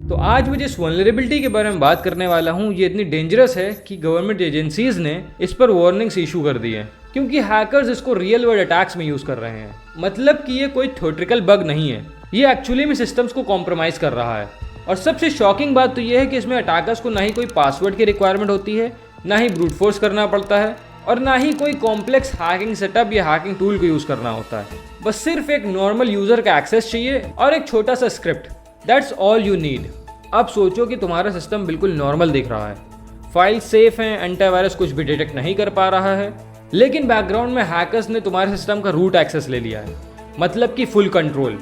तो आज मैं जिस वल्नरेबिलिटी के बारे में बात करने वाला हूँ ये इतनी डेंजरस है कि गवर्नमेंट एजेंसीज ने इस पर वार्निंग्स इशू कर दी है, क्योंकि हैकर्स इसको रियल वर्ल्ड अटैक्स में यूज कर रहे हैं। मतलब कि ये कोई थ्योरेटिकल बग नहीं है, ये एक्चुअली में सिस्टम्स को कॉम्प्रोमाइज कर रहा है। और सबसे शॉकिंग बात तो ये है कि इसमें अटैकर्स को ना ही कोई पासवर्ड की रिक्वायरमेंट होती है, ना ही ब्रूट फोर्स करना पड़ता है, और ना ही कोई कॉम्प्लेक्स हैकिंग सेटअप या हैकिंग टूल को यूज करना होता है। बस सिर्फ एक नॉर्मल यूजर का एक्सेस चाहिए और एक छोटा सा script, that's all you need. अब सोचो कि तुम्हारा सिस्टम बिल्कुल नॉर्मल दिख रहा है, फाइल सेफ है, एंटीवायरस कुछ भी डिटेक्ट नहीं कर पा रहा है, लेकिन बैकग्राउंड में हैकर्स ने तुम्हारे सिस्टम का रूट एक्सेस ले लिया है, मतलब कि फुल कंट्रोल।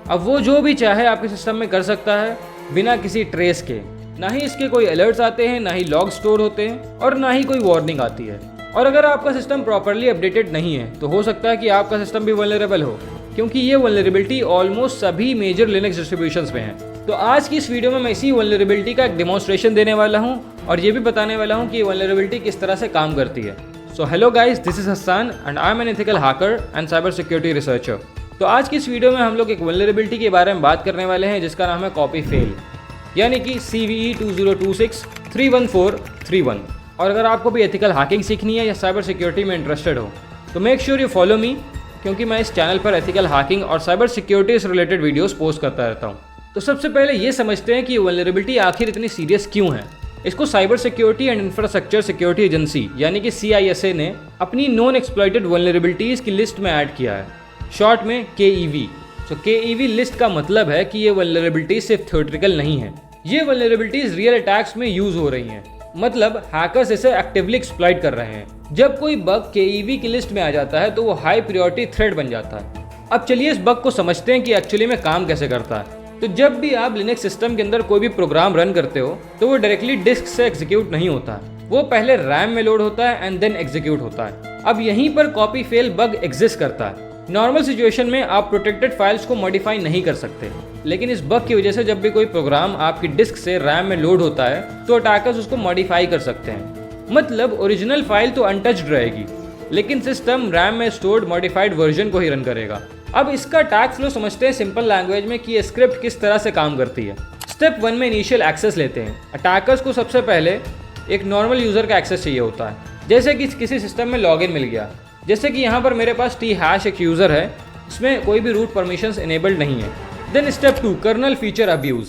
अब वो जो भी चाहे आपके सिस्टम में कर सकता है बिना किसी ट्रेस के। ना ही इसके कोई अलर्ट्स आते हैं, ना ही लॉग स्टोर होते हैं, और ना ही कोई वार्निंग आती है। और अगर आपका सिस्टम प्रॉपरली अपडेटेड नहीं है तो हो सकता है कि आपका सिस्टम भी वल्नरेबल हो, क्योंकि ये वल्नरेबिलिटी ऑलमोस्ट सभी मेजर लिनक्स डिस्ट्रीब्यूशंस में है। तो आज की इस वीडियो में मैं इसी वल्नरेबिलिटी का एक डेमोन्स्ट्रेशन देने वाला हूँ और ये भी बताने वाला हूँ कि ये वल्नरेबिलिटी किस तरह से काम करती है। So hello guys, this is Hasan and I am an ethical hacker and cyber security researcher. तो आज की इस वीडियो में हम लोग एक वल्नरेबिलिटी के बारे में बात करने वाले हैं जिसका नाम है कॉपी फेल, यानी कि CVE 2026-31431। और अगर आपको भी एथिकल हैकिंग सीखनी है या साइबर सिक्योरिटी में इंटरेस्टेड हो तो make sure you follow me, क्योंकि मैं इस चैनल पर एथिकल हैकिंग और साइबर सिक्योरिटी से रिलेटेड वीडियोस पोस्ट करता रहता हूँ। तो सबसे पहले ये समझते हैं कि ये वल्नरेबिलिटी आखिर इतनी सीरियस क्यों है। इसको cyber security and infrastructure security agency यानी कि CISA ने अपनी नॉन एक्सप्लॉइटेड वल्नरेबिलिटीज की लिस्ट में ऐड किया है, शॉर्ट में KEV। तो KEV लिस्ट का मतलब है कि ये वल्नरेबिलिटी सिर्फ थ्योरेटिकल नहीं है, ये वल्नरेबिलिटीज रियल अटैक्स में यूज हो रही हैं। मतलब हैकर्स इसे एक्टिवली एक्सप्लॉइट कर रहे हैं। जब कोई बग KEV की लिस्ट में आ जाता है तो वो हाई प्रायोरिटी थ्रेट बन जाता है। अब चलिए इस बग को समझते हैं कि एक्चुअली में काम कैसे करता है। तो जब भी आप लिनक्स सिस्टम के अंदर कोई भी प्रोग्राम रन करते हो तो वो डायरेक्टली डिस्क से एग्जीक्यूट नहीं होता है, वो पहले रैम में लोड होता है एंड देन एग्जीक्यूट होता है। अब यहीं पर कॉपी फेल बग एग्जिस्ट करता है। नॉर्मल सिचुएशन में आप प्रोटेक्टेड फाइल्स को मॉडिफाई नहीं कर सकते, लेकिन इस बग की वजह से जब भी कोई प्रोग्राम आपकी डिस्क से रैम में लोड होता है तो अटैकर्स उसको मॉडिफाई कर सकते हैं। मतलब ओरिजिनल फाइल तो अनटच्ड रहेगी, लेकिन सिस्टम रैम में स्टोर्ड मॉडिफाइड वर्जन को ही रन करेगा। अब इसका अटैक फ्लो समझते हैं सिंपल लैंग्वेज में कि ये स्क्रिप्ट किस तरह से काम करती है। स्टेप 1 में इनिशियल एक्सेस लेते हैं। अटैकर्स को सबसे पहले एक नॉर्मल यूजर का एक्सेस चाहिए होता है, जैसे कि किसी सिस्टम में लॉगिन मिल गया। जैसे कि यहाँ पर मेरे पास T# एक यूजर है, इसमें कोई भी रूट परमिशंस इनेबल्ड नहीं है। Then step 2 kernel feature abuse.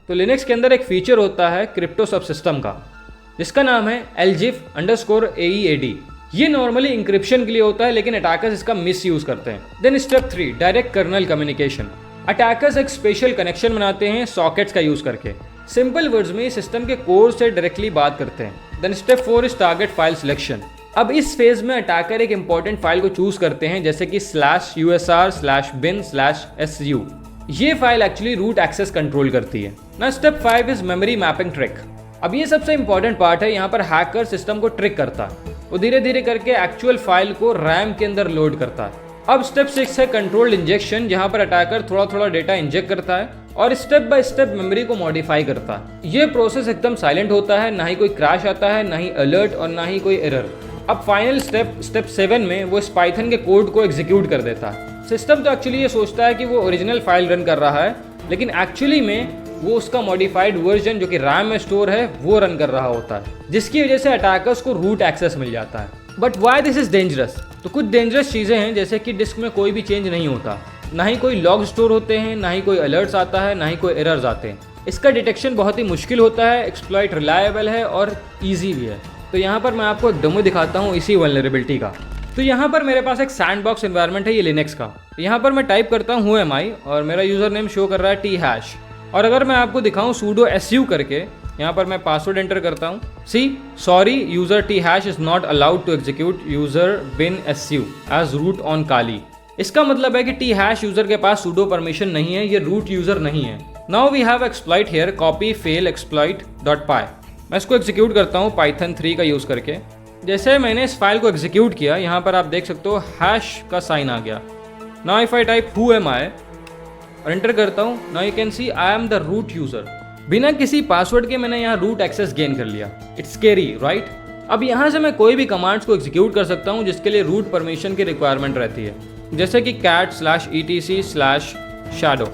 तो लिनक्स के अंदर एक फीचर होता है क्रिप्टो सब सिस्टम का, जिसका नाम है LGIF_AEAD। ये नॉर्मली इंक्रिप्शन के लिए होता है, लेकिन अटैकर्स इसका मिस यूज करते हैं। Then step 3 direct kernel communication. Attackers एक स्पेशल कनेक्शन बनाते हैं सॉकेट्स का यूज करके। सिंपल वर्ड्स में सिस्टम के कोर से डायरेक्टली बात करते हैं। Then step 4 is target file selection. अब इस फेज में अटैकर एक इंपॉर्टेंट फाइल को चूज करते हैं, जैसे कि /usr/bin/su। ये file actually root access control करती है ना। Step 5 is memory mapping trick. अब ये सबसे इंपॉर्टेंट पार्ट है। यहाँ पर हैकर सिस्टम को ट्रिक करता है, वो धीरे धीरे करके एक्चुअल फाइल को रैम के अंदर लोड करता है। अब स्टेप 6 है कंट्रोल्ड इंजेक्शन, जहाँ पर अटैकर थोड़ा थोड़ा डेटा इंजेक्ट करता है और स्टेप बाय स्टेप मेमोरी को मॉडिफाई करता है। ये प्रोसेस एकदम साइलेंट होता है, ना ही कोई क्रैश आता है, ना ही अलर्ट और ना ही कोई एरर। अब फाइनल स्टेप 7 में वो इस पाइथन के कोड को एग्जीक्यूट कर देता है। सिस्टम तो एक्चुअली ये सोचता है कि वो ओरिजिनल फाइल रन कर रहा है, लेकिन एक्चुअली में वो उसका मॉडिफाइड वर्जन जो कि रैम में स्टोर है वो रन कर रहा होता है, जिसकी वजह से अटैकर्स को रूट एक्सेस मिल जाता है। But why this is dangerous? तो कुछ डेंजरस चीज़ें हैं, जैसे कि डिस्क में कोई भी चेंज नहीं होता, ना ही कोई लॉग स्टोर होते हैं, ना ही कोई अलर्ट्स आता है, ना ही कोई एरर्स आते हैं। इसका डिटेक्शन बहुत ही मुश्किल होता है, एक्सप्लॉइट रिलायबल है और ईजी भी है। तो यहाँ पर मैं आपको एक डेमो दिखाता हूँ इसी वल्नरेबिलिटी का। तो यहाँ पर मेरे पास एक सैंडबॉक्स एनवायरनमेंट है ये लिनक्स का। यहाँ पर मैं टाइप करता हूँ whoami और मेरा यूजर नेम शो कर रहा है T#। और अगर मैं आपको दिखाऊँ sudo su करके, यहाँ पर मैं पासवर्ड एंटर करता हूँ। Sorry user T# is not allowed to execute user bin su as root on Kali. इसका मतलब है कि T# यूजर के पास sudo परमिशन नहीं है, ये रूट यूजर नहीं है। Now we have exploit here copy fail exploit.py। मैं इसको एग्जीक्यूट करता हूँ Python 3 का यूज़ करके। जैसे मैंने इस फाइल को एग्जीक्यूट किया, यहाँ पर आप देख सकते हो हैश का साइन आ गया। Now if I type whoami और एंटर करता हूँ, now you can see I am the root user. बिना किसी पासवर्ड के मैंने यहाँ रूट एक्सेस गेन कर लिया। It's scary right? अब यहाँ से मैं कोई भी कमांड्स को एग्जीक्यूट कर सकता हूँ जिसके लिए रूट परमिशन की रिक्वायरमेंट रहती है, जैसे कि cat/etc/shadow।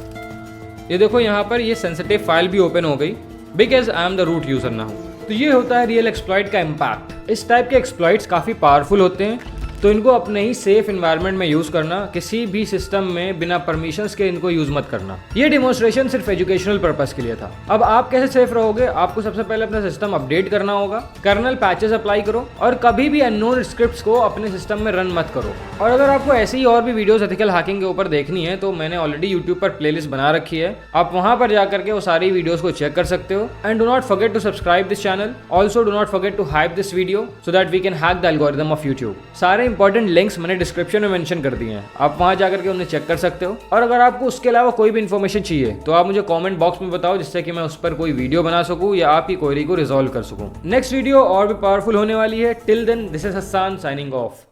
ये देखो यहाँ पर ये सेंसिटिव फाइल भी ओपन हो गई because I am the root user ना हूँ। तो ये होता है रियल एक्सप्लॉइट का इम्पैक्ट। इस टाइप के एक्सप्लॉइट्स काफ़ी पावरफुल होते हैं, तो इनको अपने ही सेफ इन्वायरमेंट में यूज़ करना, किसी भी सिस्टम में बिना परमिशंस के इनको यूज़ मत करना। ये डिमॉन्स्ट्रेशन सिर्फ एजुकेशनल पर्पस के लिए था। अब आप कैसे सेफ रहोगे? आपको सबसे पहले अपना सिस्टम अपडेट करना होगा, कर्नल पैचेस अप्लाई करो और कभी भी अननोन स्क्रिप्ट्स को अपने सिस्टम में रन मत करो। और अगर आपको ऐसी ही और भी वीडियोस एथिकल हैकिंग के ऊपर देखनी है तो मैंने ऑलरेडी यूट्यूब पर प्लेलिस्ट बना रखी है, आप वहां पर जाकर के वो सारी वीडियोस को चेक कर सकते हो। And do not forget to subscribe this channel, also do not forget to hype this video so that we can hack the algorithm of YouTube. सारे इंपॉर्टेंट लिंक्स मैंने डिस्क्रिप्शन में मेंशन कर दिए हैं, आप वहां जाकर के उन्हें चेक कर सकते हो। और अगर आपको उसके अलावा कोई भी इन्फॉर्मेशन चाहिए तो आप मुझे कमेंट बॉक्स में बताओ, जिससे कि मैं उस पर कोई वीडियो बना सकूं या आपकी क्वेरी को रिजॉल्व कर सकूं। नेक्स्ट वीडियो और भी पावरफुल होने वाली है। Till then, this is Hasan signing of.